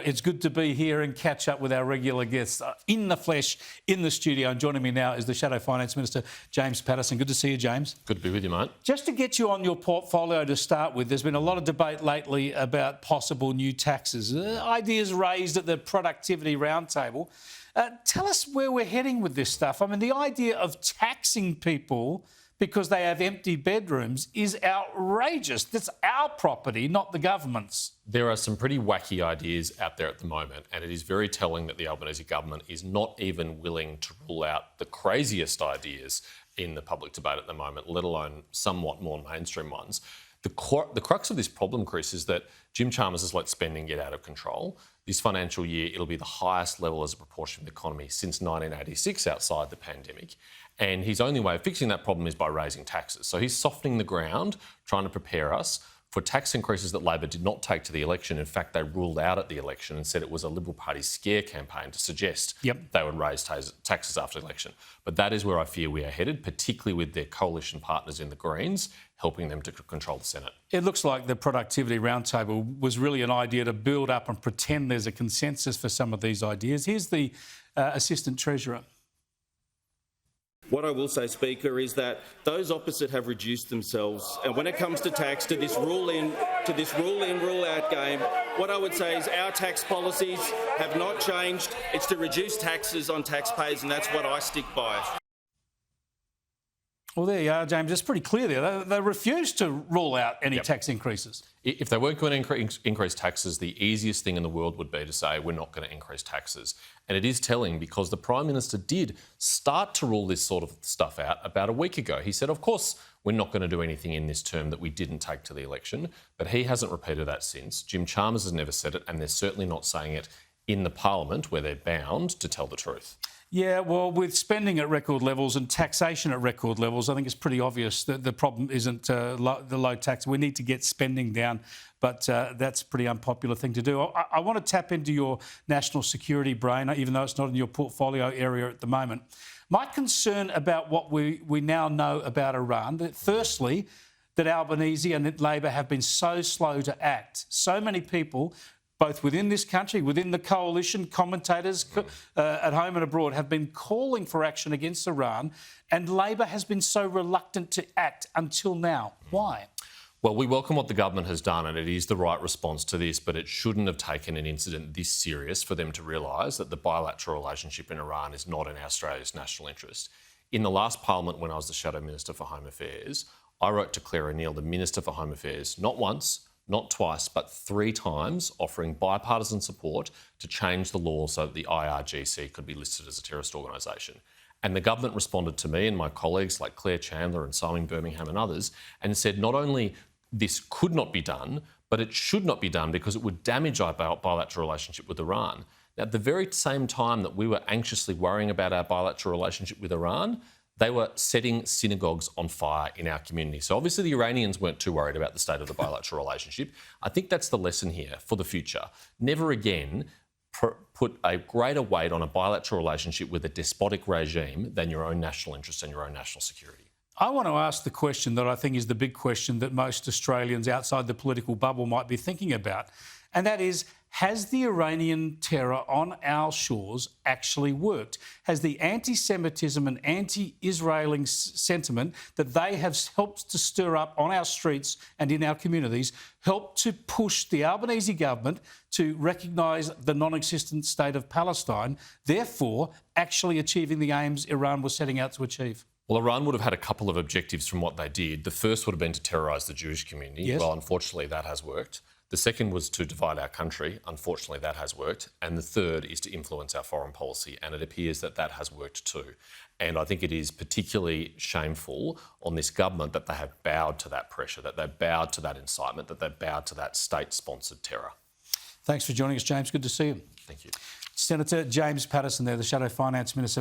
It's good to be here and catch up with our regular guests in the flesh, in the studio. And joining me now is the Shadow Finance Minister, James Paterson. Good to see you, James. Good to be with you, mate. Just to get you on your portfolio to start with, there's been a lot of debate lately about possible new taxes, ideas raised at the Productivity Roundtable. Tell us where we're heading with this stuff. I mean, the idea of taxing people because they have empty bedrooms is outrageous. That's our property, not the government's. There are some pretty wacky ideas out there at the moment, and it is very telling that the Albanese government is not even willing to rule out the craziest ideas in the public debate at the moment, let alone somewhat more mainstream ones. The crux of this problem, Chris, is that Jim Chalmers has let spending get out of control. This financial year, it'll be the highest level as a proportion of the economy since 1986 outside the pandemic. And his only way of fixing that problem is by raising taxes. So he's softening the ground, trying to prepare us for tax increases that Labor did not take to the election. In fact, they ruled out at the election and said it was a Liberal Party scare campaign to suggest they would raise taxes after the election. But that is where I fear we are headed, particularly with their coalition partners in the Greens, helping them to control the Senate. It looks like the Productivity Roundtable was really an idea to build up and pretend there's a consensus for some of these ideas. Here's the Assistant Treasurer. What I will say, Speaker, is that those opposite have reduced themselves. And when it comes to tax, to this rule-in, rule-out game, what I would say is our tax policies have not changed. It's to reduce taxes on taxpayers, and that's what I stick by. Well, there you are, James. It's pretty clear there. They refuse to rule out any tax increases. If they weren't going to increase taxes, the easiest thing in the world would be to say we're not going to increase taxes. And it is telling because the Prime Minister did start to rule this sort of stuff out about a week ago. He said, of course, we're not going to do anything in this term that we didn't take to the election, but he hasn't repeated that since. Jim Chalmers has never said it, and they're certainly not saying it in the Parliament where they're bound to tell the truth. Yeah, well, with spending at record levels and taxation at record levels, I think it's pretty obvious that the problem isn't the low tax. We need to get spending down, but that's a pretty unpopular thing to do. I want to tap into your national security brain, even though it's not in your portfolio area at the moment. My concern about what we now know about Iran, that firstly, that Albanese and Labor have been so slow to act. So many people, both within this country, within the coalition, commentators at home and abroad have been calling for action against Iran, and Labor has been so reluctant to act until now. Why? Well, we welcome what the government has done, and it is the right response to this, but it shouldn't have taken an incident this serious for them to realise that the bilateral relationship in Iran is not in Australia's national interest. In the last Parliament, when I was the Shadow Minister for Home Affairs, I wrote to Claire O'Neill, the Minister for Home Affairs, not once, not twice, but 3 times, offering bipartisan support to change the law so that the IRGC could be listed as a terrorist organisation. And the government responded to me and my colleagues like Claire Chandler and Simon Birmingham and others and said not only this could not be done, but it should not be done because it would damage our bilateral relationship with Iran. Now, at the very same time that we were anxiously worrying about our bilateral relationship with Iran, they were setting synagogues on fire in our community. So obviously the Iranians weren't too worried about the state of the bilateral relationship. I think that's the lesson here for the future. Never again put a greater weight on a bilateral relationship with a despotic regime than your own national interest and your own national security. I want to ask the question that I think is the big question that most Australians outside the political bubble might be thinking about, and that is, has the Iranian terror on our shores actually worked? Has the anti-Semitism and anti-Israeli sentiment that they have helped to stir up on our streets and in our communities helped to push the Albanese government to recognise the non-existent state of Palestine, therefore actually achieving the aims Iran was setting out to achieve? Well, Iran would have had a couple of objectives from what they did. The first would have been to terrorise the Jewish community. Yes. Well, unfortunately, that has worked. The second was to divide our country. Unfortunately, that has worked. And the third is to influence our foreign policy. And it appears that that has worked too. And I think it is particularly shameful on this government that they have bowed to that pressure, that they've bowed to that incitement, that they've bowed to that state-sponsored terror. Thanks for joining us, James. Good to see you. Thank you. Senator James Paterson there, the Shadow Finance Minister.